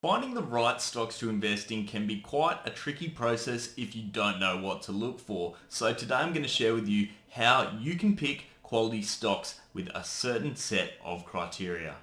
Finding the right stocks to invest in can be quite a tricky process if you don't know what to look for. So today I'm going to share with you how you can pick quality stocks with a certain set of criteria.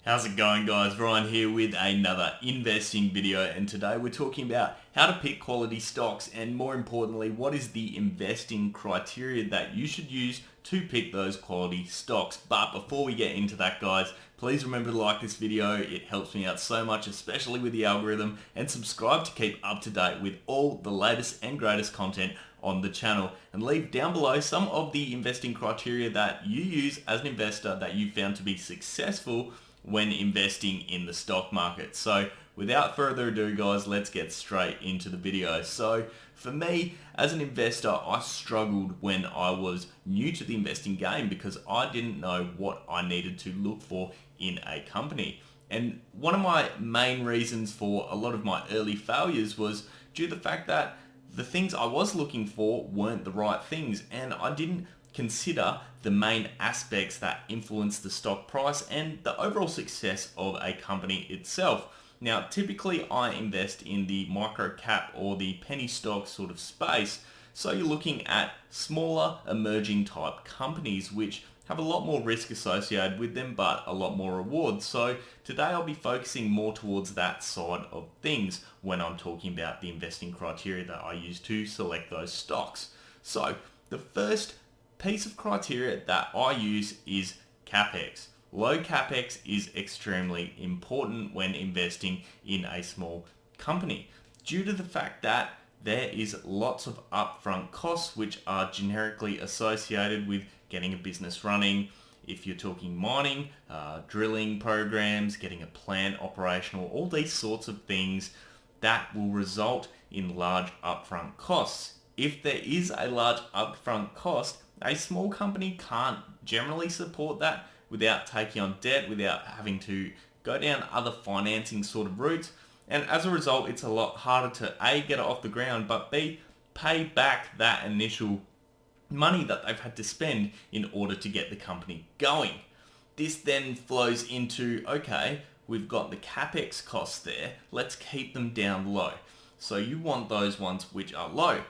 How's it going, guys? Ryan here with another investing video, and today we're talking about how to pick quality stocks and, more importantly, what is the investing criteria that you should use to pick those quality stocks. But before we get into that, guys, please remember to like this video. It helps me out so much, especially with the algorithm, and subscribe to keep up to date with all the latest and greatest content on the channel, and leave down below some of the investing criteria that you use as an investor that you found to be successful when investing in the stock market. So without further ado, guys, let's get straight into the video. So for me as an investor, I struggled when I was new to the investing game because I didn't know what I needed to look for in a company. And one of my main reasons for a lot of my early failures was due to the fact that the things I was looking for weren't the right things, and I didn't consider the main aspects that influence the stock price and the overall success of a company itself. Now, typically I invest in the micro cap or the penny stock sort of space, so you're looking at smaller emerging type companies which have a lot more risk associated with them but a lot more rewards. So today I'll be focusing more towards that side of things when I'm talking about the investing criteria that I use to select those stocks. So the first piece of criteria that I use is capex. Low capex is extremely important when investing in a small company due to the fact that there is lots of upfront costs which are generically associated with getting a business running. If you're talking mining, drilling programs, getting a plant operational, all these sorts of things that will result in large upfront costs. If there is a large upfront cost, a small company can't generally support that without taking on debt, without having to go down other financing sort of routes. And as a result, it's a lot harder to A, get it off the ground, but B, pay back that initial money that they've had to spend in order to get the company going. This then flows into, okay, we've got the capex costs there, let's keep them down low. So you want those ones which are low.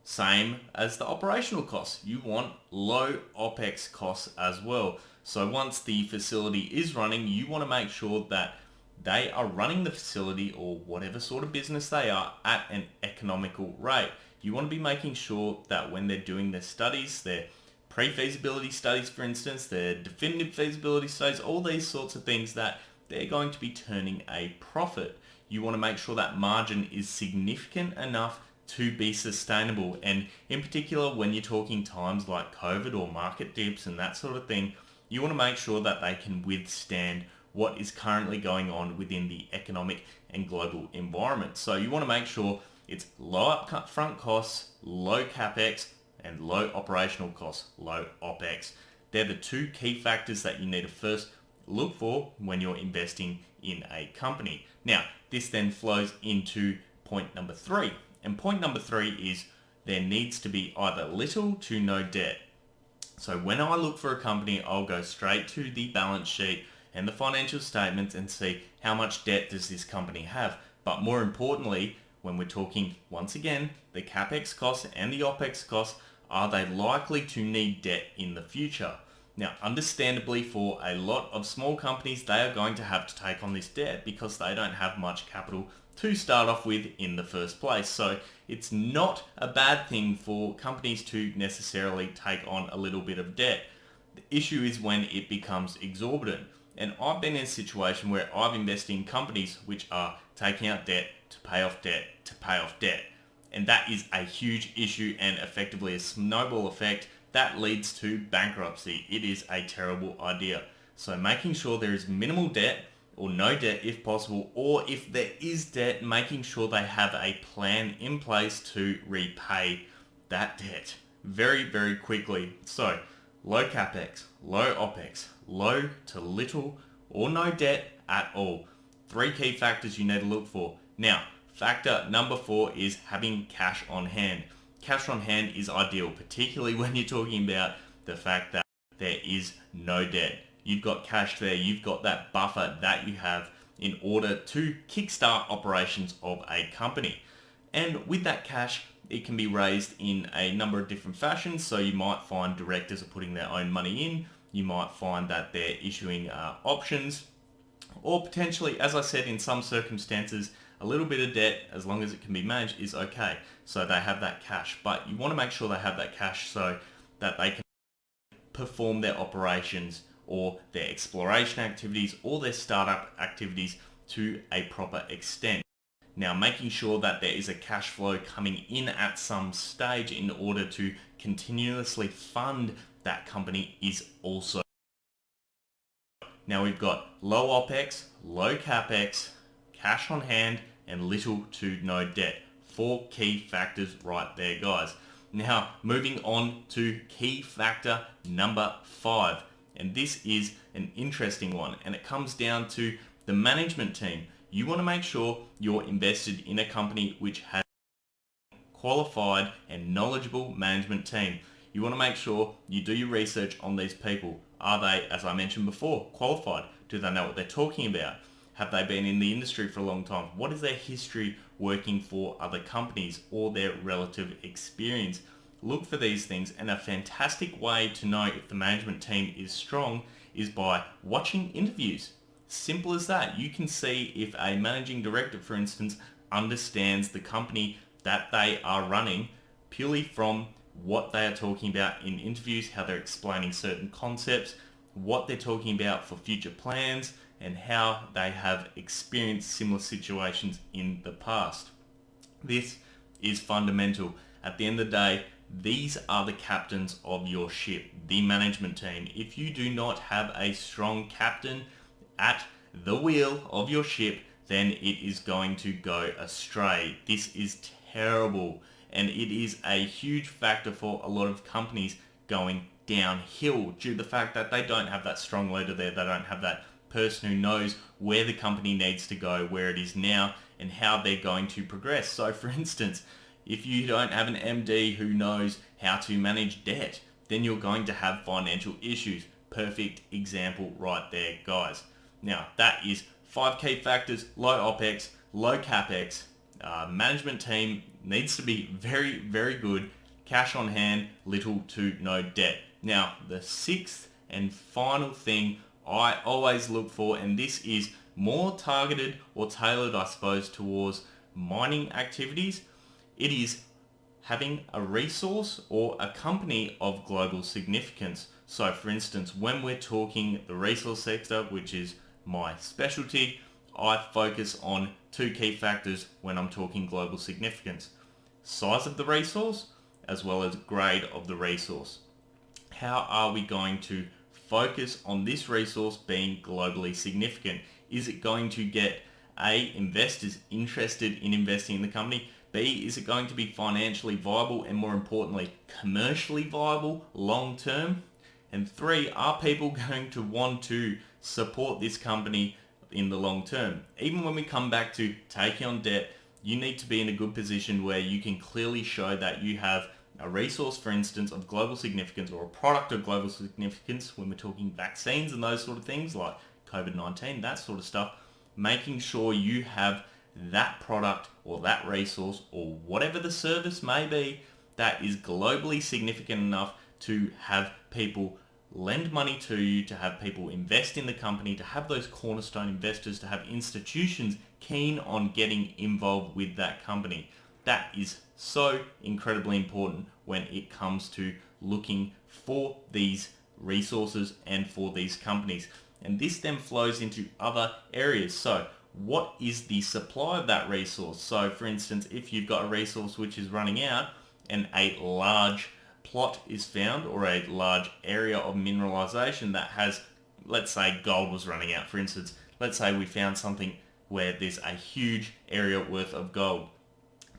Same as the operational costs. You want low OPEX costs as well. So once the facility is running, you want to make sure that they are running the facility or whatever sort of business they are at an economical rate. You want to be making sure that when they're doing their studies, their pre-feasibility studies, for instance, their definitive feasibility studies, all these sorts of things, that they're going to be turning a profit. You want to make sure that margin is significant enough to be sustainable, and in particular when you're talking times like COVID or market dips and that sort of thing, you want to make sure that they can withstand what is currently going on within the economic and global environment. So you want to make sure it's low upfront costs, low capex, and low operational costs, low OPEX. They're the two key factors that you need to first look for when you're investing in a company. Now, this then flows into point number 3. And point number 3 is there needs to be either little to no debt. So when I look for a company, I'll go straight to the balance sheet and the financial statements and see how much debt does this company have. But more importantly, when we're talking, once again, the capex costs and the OPEX costs, are they likely to need debt in the future? Now, understandably, for a lot of small companies, they are going to have to take on this debt because they don't have much capital to start off with in the first place. So it's not a bad thing for companies to necessarily take on a little bit of debt. The issue is when it becomes exorbitant. And I've been in a situation where I've invested in companies which are taking out debt to pay off debt to pay off debt. And that is a huge issue and effectively a snowball effect that leads to bankruptcy. It is a terrible idea. So making sure there is minimal debt or no debt if possible, or if there is debt, making sure they have a plan in place to repay that debt very, very quickly. So low capex, low OPEX, low to little or no debt at all. 3 key factors you need to look for. Now, factor number 4 is having cash on hand. cash on hand is ideal, particularly when you're talking about the fact that there is no debt. You've got cash there, you've got that buffer that you have in order to kickstart operations of a company. And with that cash, it can be raised in a number of different fashions. So you might find directors are putting their own money in. You might find that they're issuing options, or potentially, as I said, in some circumstances, a little bit of debt, as long as it can be managed, is okay. So they have that cash, but you want to make sure they have that cash so that they can perform their operations or their exploration activities or their startup activities to a proper extent. Now, making sure that there is a cash flow coming in at some stage in order to continuously fund that company is also. Now we've got low OPEX, low CAPEX, cash on hand, and little to no debt. 4 key factors right there, guys. Now, moving on to key factor number 5. And this is an interesting one, and it comes down to the management team. You want to make sure you're invested in a company which has a qualified and knowledgeable management team. You want to make sure you do your research on these people. Are they, as I mentioned before, qualified? Do they know what they're talking about? Have they been in the industry for a long time? What is their history working for other companies or their relative experience? Look for these things, and a fantastic way to know if the management team is strong is by watching interviews. Simple as that. You can see if a managing director, for instance, understands the company that they are running purely from what they are talking about in interviews, how they're explaining certain concepts, what they're talking about for future plans, and how they have experienced similar situations in the past. This is fundamental. At the end of the day, these are the captains of your ship, the management team. If you do not have a strong captain at the wheel of your ship, then it is going to go astray. This is terrible, and it is a huge factor for a lot of companies going downhill due to the fact that they don't have that strong leader there. They don't have that person who knows where the company needs to go, where it is now, and how they're going to progress. So for instance, if you don't have an MD who knows how to manage debt, then you're going to have financial issues. Perfect example right there, guys. Now, that is 5 key factors: low OPEX, low CAPEX. Management team needs to be very, very good. Cash on hand, little to no debt. Now, the 6th and final thing I always look for, and this is more targeted or tailored, I suppose, towards mining activities, it is having a resource or a company of global significance. So for instance, when we're talking the resource sector, which is my specialty, I focus on 2 key factors when I'm talking global significance: size of the resource as well as grade of the resource. How are we going to focus on this resource being globally significant? Is it going to get A, investors interested in investing in the company? B, is it going to be financially viable and, more importantly, commercially viable long term? And 3, are people going to want to support this company in the long term? Even when we come back to taking on debt, you need to be in a good position where you can clearly show that you have a resource, for instance, of global significance, or a product of global significance when we're talking vaccines and those sort of things like COVID-19, that sort of stuff. Making sure you have that product or that resource or whatever the service may be that is globally significant enough to have people lend money to you, to have people invest in the company, to have those cornerstone investors, to have institutions keen on getting involved with that company. That is so incredibly important when it comes to looking for these resources and for these companies. And this then flows into other areas. So what is the supply of that resource? So for instance, if you've got a resource which is running out and a large plot is found, or a large area of mineralization that has, let's say gold was running out, for instance, let's say we found something where there's a huge area worth of gold.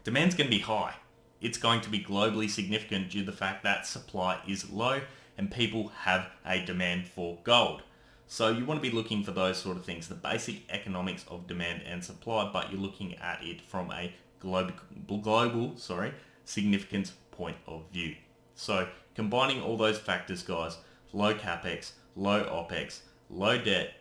Demand's going to be high. It's going to be globally significant due to the fact that supply is low and people have a demand for gold. So you want to be looking for those sort of things, the basic economics of demand and supply, but you're looking at it from a global significance point of view. So combining all those factors, guys, low capex, low opex, low debt,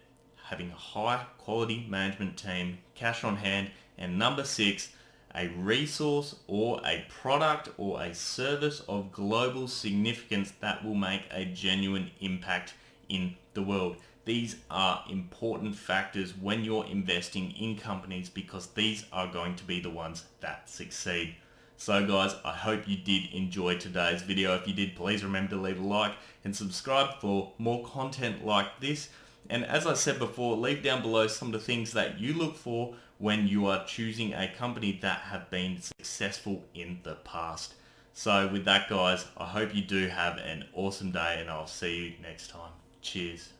having a high quality management team, cash on hand, and number 6, a resource or a product or a service of global significance that will make a genuine impact in the world. These are important factors when you're investing in companies because these are going to be the ones that succeed. So guys, I hope you did enjoy today's video. If you did, please remember to leave a like and subscribe for more content like this. And as I said before, leave down below some of the things that you look for when you are choosing a company that have been successful in the past. So with that, guys, I hope you do have an awesome day and I'll see you next time. Cheers.